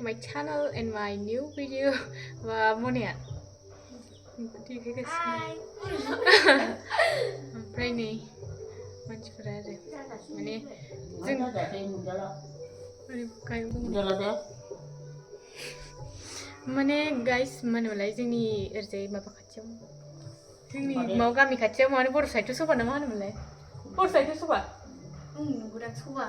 to my channel and my new video. Và Monia đi cái ओमफ्राय नै मानसिफोरा आरो माने जों माने गाइस मा होनोमोनलाय जोंनि ओरैजाय माबा खाथियाव जोंनि माबा गामि खाथियाव माने बर' साहित्य सभा ना मा होनोमोनलाय बर' साहित्य सभा नंगौदां सभा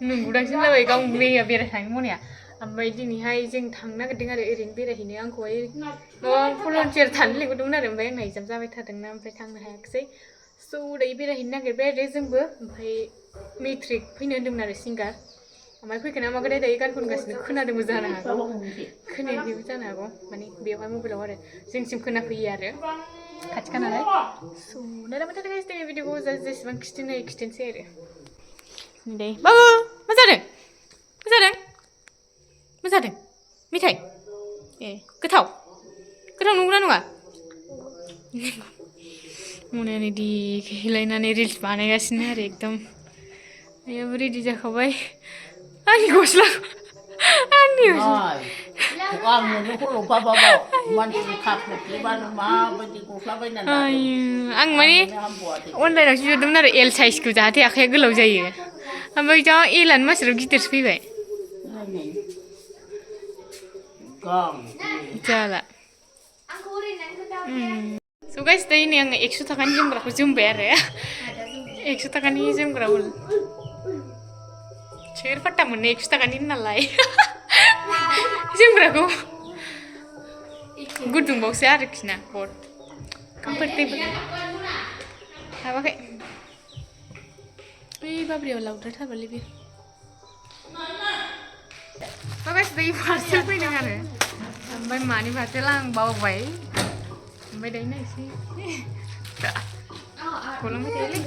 नंगौदांसो होनलाबाय गाव मैया बेरायखांनो मनिया ओमफ्राय दिनैहाय जों थांनो नागिरदों आरो ओरैनो बेरायहैनो आंखौहाय माबा भलन्टियार थानो लिंहरदोंमोन आरो ओमफ्राय आंना एग्जाम जाबाय थादोंना ओमफ्राय थांनो हायाखिसै स' दायो बेरायहैनो नागिरबाय आरो जोंबो ओमफ्राय मेट्रिक फैनो होन्दोंमोन आरो सिंगार ओमफ्राय फैखोना मागोन दायो गान खनगासिनो खोनादोंबो जानो हागौ खोनायाखैबो जानो हागौ माने बेवहाय मबाइलाव आरो जोंसिम खोनाफैयो आरो खाथिखा नालाय स' नायलांबाय थादों गाइस दिनै भिडिअखौ जेसेबां खिथिनो हायो खिथिनोसै आरो दे बाबु मा जादों मा जादों मा जादों मेथाइ ए गोथाव गोथाव नंगौना नङा मनायानो देखायलायनानै रिल्स बानायगासिनो आरो एकदम आयाबो रेडि जाखाबाय आंनि गस्ला आंनि आं माने अनलाइनावसो बिहरदोंमोन आरो एल साइजखौ जाहाथे आखाइया गोलाव जायो ओमफ्राय जा एलानो मानसिनाव गिदिरसो फैबाय जाला स' गाइस दायो नै आङो 100 थाखानि जोमग्राखौ जोमबाय आरो 100 थाखानि जोमग्रा सोर फाट्टा मोननो 100 थाखानि नालाय जोमग्राखौ गुदुंबावसो आरोखि ना बहुत कम्फर्टेबल हाबाखै ओइ बाब्रियाव लावद्रायथारबायलै बे गाइस दायो पार्सेल फैदों आरो ओमफ्राय मानि पार्सेल आं बावबाय ओमफ्राय दायो नायसै गलांबाय थायोलै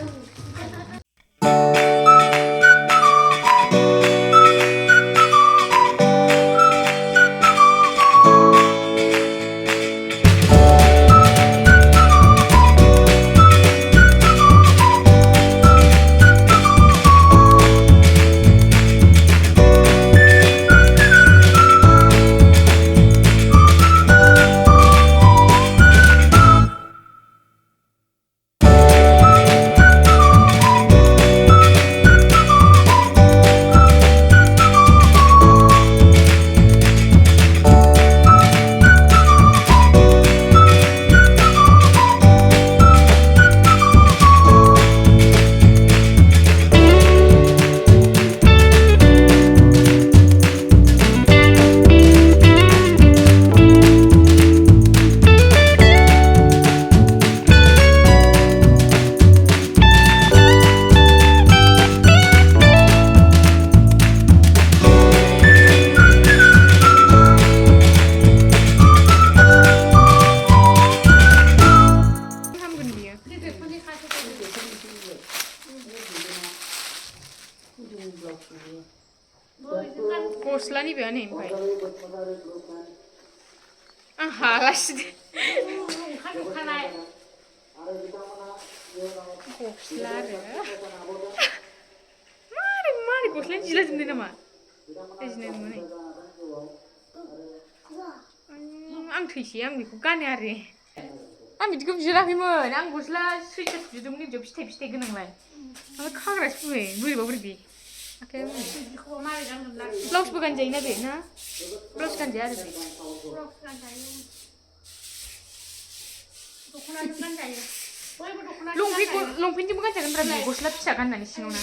गस्लानि बेया नै ओमफ्राय आं हालासिनो गस्ला आरो मारै गस्लानि जिला जोबनाय नामा जिनाय नङा आं थैसै आं बेखौ गानो आरो आं बिदिखौ बिहराखैमोन आं गस्ला सुइटार बिदोंमोन बिदियाव फिथाइ फिथाइ गोनांलाय ओमफ्राय खाग्रासो फैबाय बोरैबा बोरैबि ब्लाउसबो गानजायोना बे ना ब्लाउस गानजाया आरो बे लंपेन्टजोंबो गानजागोन ब्रा गस्ला फिसा गाननानै सिङाव ना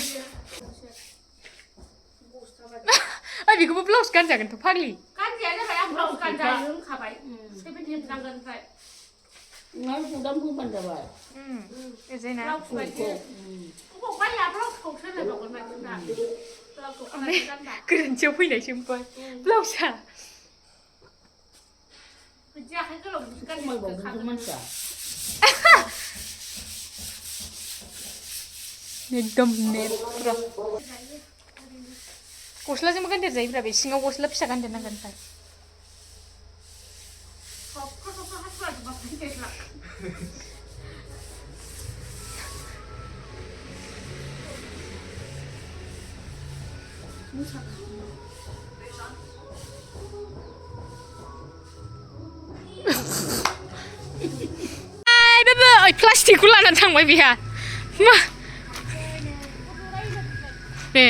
बेखौबो ब्लाउस गानजागोनथ' फाग्लि गानजाया जाबाय आं ब्लाउस गानजायो होनखाबाय 17 नांगोन ओमफ्राय नों गुदाम होबानो जाबाय ओरैजायना गोरोन्थियाव फैनायसो ओमफ्राय ब्लाउसआ एकदम नेट पुरा गस्लाजोंबो गानदेर जायोब्रा बे सिङाव गस्ला फिसा गानदेरनांगोन ओमफ्राय ओइ प्लास्टिकखौ लानानै थांबाय बिहा मा ए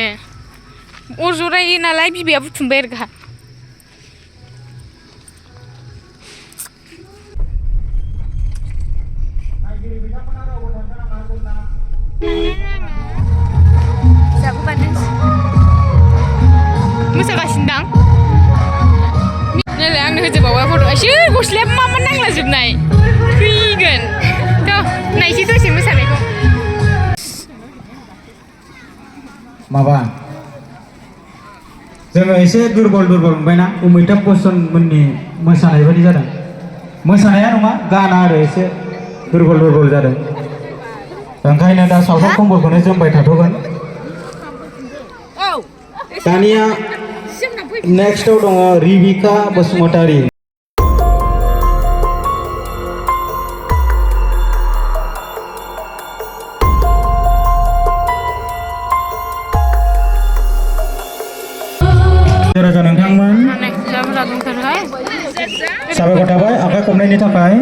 अर जरायो नालाय बिबैया बुथुमबाय आरो गाहा मोसागासिनो दां नालाय आंनो होजोबावबाय फट' एसे गस्लाया मा नांलाजोबनाय फैगोन थ' नायसै दसे मोसानायखौ माबा जोङो एसे दुरबल मोनबायना अमिताभ बच्चन मोननि मोसानाय बायदि जादों मोसानाया नङा गाना आरो एसे दुरबल जादों ओंखायनो दा सावथाल कम्बलखौनो जोमबाय थाथ'गोन दानिया नेक्स्टआव दङ रिबिका बसुमतारी राजा नोंथांमोन साबायखर थाबाय आखाइ खबनायनि थाखाय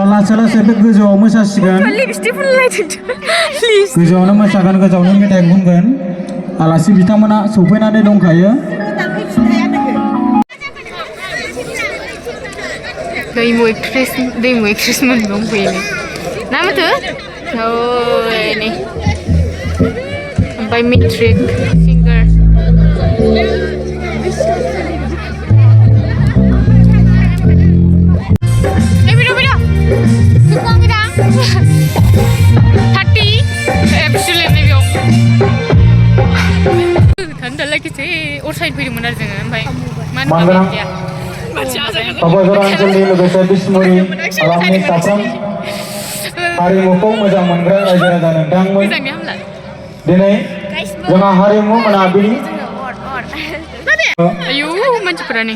लासै लासै बे गोजौआव मोसासिगोन गोजौआवनो मोसागोन गोजौआवनो मेथाइ खनगोन आलासि बिथांमोना सफैनानै दंखायो दैमु एक्ट्रेस मोन दंफैयो ना माथो नै ओमफ्राय मेट्रिक सिंगार अर साइड फैदोंमोन आरो जोङो ओमफ्राय ओनसोलनि लोगोसे बिसमुरि हालामनि साफ्रोम हारिमुखौ मोजां मोनग्रा रायजो राजा नोंथांमोन दिनै जोंहा हारिमु मोनाबिलि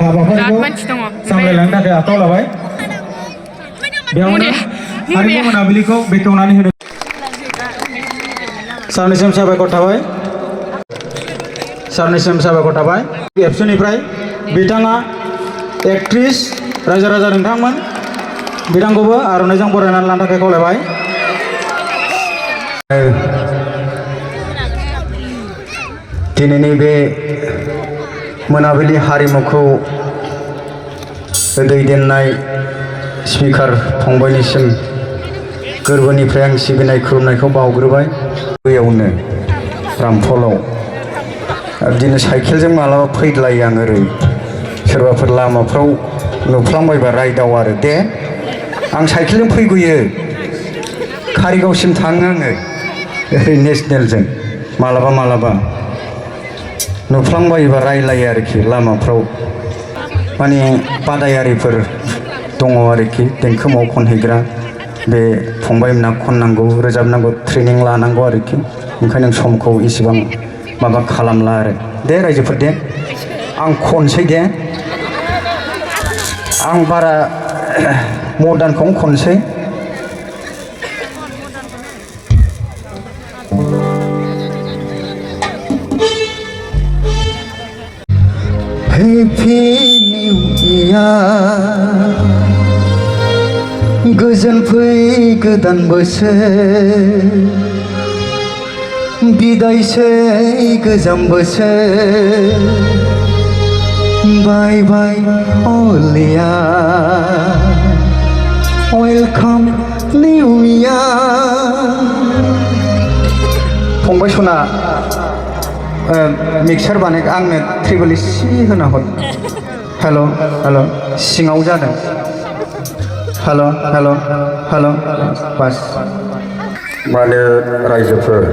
हाबाफारिखौ सामलायलांनो थाखाय आखायाव लाबाय बेयावनो हारिमु मोनाबिलिखौ बेखेवनानै होनो सारनिसिम साबायखर थाबाय एबसुनिफ्राय बिथाङा एक्ट्रिस रायजो राजा नोंथांमोन बिथांखौबो आर'नाइजों बरायनानै लानो थाखाय खावलायबाय दिनैनि बे मोनाबिलि हारिमुखौ दैदेननाय स्पिकार फंबायनिसिम गोरबोनिफ्राय आं सिबिनाय खुलुमनायखौ बावग्रोबाय बैयावनो रामफलाव बिदिनो साइकेलजों मालाबा फैद्लायो आं ओरै सोरबाफोर लामाफ्राव नुफ्लांबायबा रायदाव आरो दे आं साइकेलजों फैगोयो कारिगावसिम थाङो आङो ओरै नेसनेलजों मालाबा नुफ्लांबायोबा रायलायो आरोखि लामाफ्राव माने बादायारिफोर दङ आरोखि देंखोमाव खनहैग्रा बे फंबायमोना खननांगौ रोजाबनांगौ ट्रेनिं लानांगौ आरोखि ओंखायनो समखौ इसेबां माबा खालामला आरो दे रायजोफोर दे आं खनसै दे आं बारा मदार्नखौनो खनसै हेपि निउ इयार गोजोन फै गोदान बोसोर बिदायसै गोजाम बोसोर बाय बाय अल इयार वेलकाम निउ इयार फंबाय सना मिक्सार बानाय आंनो ट्रिबल एसि होना हर हेल' सिङाव जादों हेल' बास माने रायजोफोर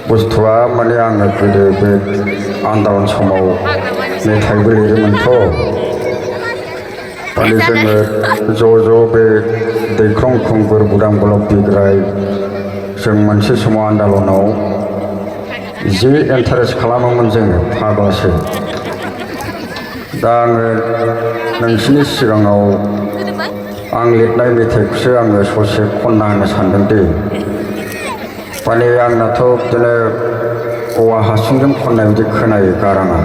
बुस्थुआ माने आङो गोदो बे आन्दालन समाव मेथाइबो लिरोमोनथ' माने जोङो ज' बे दैख्रं खुंगुर बुदां ब्लक बिग्राय जों मोनसे समाव आन्दालनाव जि इन्टारेस्ट खालामोमोन जोङो फाग्लासो दा आङो नोंसिनि सिगाङाव आं लिरनाय मेथाइखौसो आङो ससे खनना होनो सानदों दे माने आंनाथ' बिदिनो औवा हासुंजों खननाय बायदि खोनायो गाराङा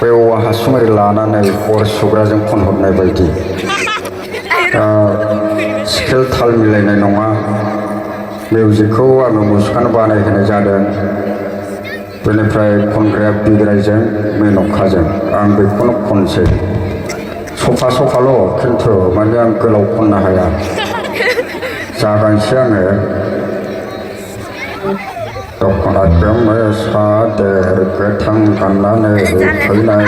बे औवा हासुं ओरै लानानै अर सुग्राजों खनहरनाय बायदि स्केल ताल मिलायनाय नङा मिउजिकखौ आङो मुसुखानो बानायहोनाय जादों बेनिफ्राय खनग्राया बिग्रायजों मेन'काजों आं बेखौनो खनसै सफा खिन्थु माने आं गोलाव खननो हाया जागायनोसै आङो दख'ना गोमो सादोर गोथां गाननानै फैनाय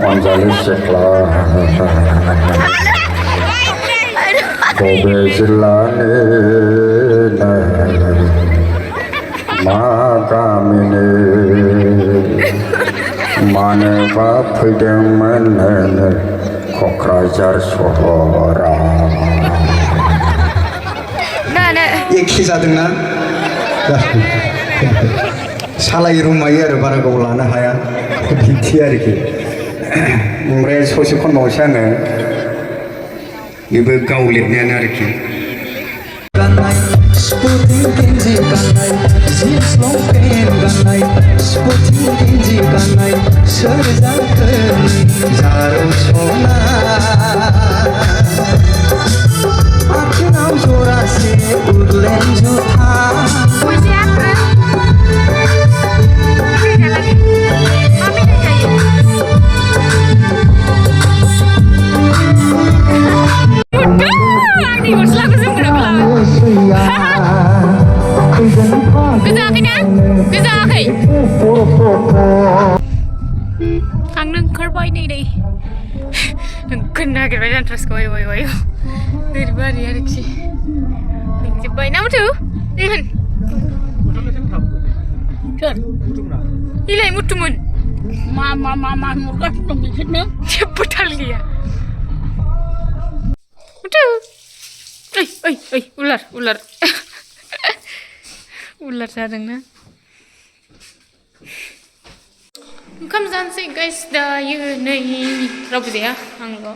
अनजालि सिख्ला बबे जिल्लानि मा गामिनि मानोबा फैदोंमोन नोङो क'क्राझार सहराव एखे जादोंना सालायो रुमायो आरो बारा गोबाव लानो हाया बिदि आरोखि ओमफ्राय ससे खनबावनोसै आङो बेबो गाव लिरनायानो आरोखि गाननाय स्पर्टिं गेन्जि गाननाय जिन्स लंपेन्ट गाननाय स्पर्टिं गेन्जि गाननाय सोर जाखो जारौ सना आथिङाव जरासे उरलेन जुथा Ang nangkarbay na ini. Nagkena kita jangan terus kau ayo. Dari bari hari sih. Nangkarbay nama tu? Ikan. Kan? Ilai mutumun. Mama mukas dong di sini. Cepat dia. Mutu. Ular. Ular sadang na. Onkam जानोसै guys दायो नै रावबो जाया आंल'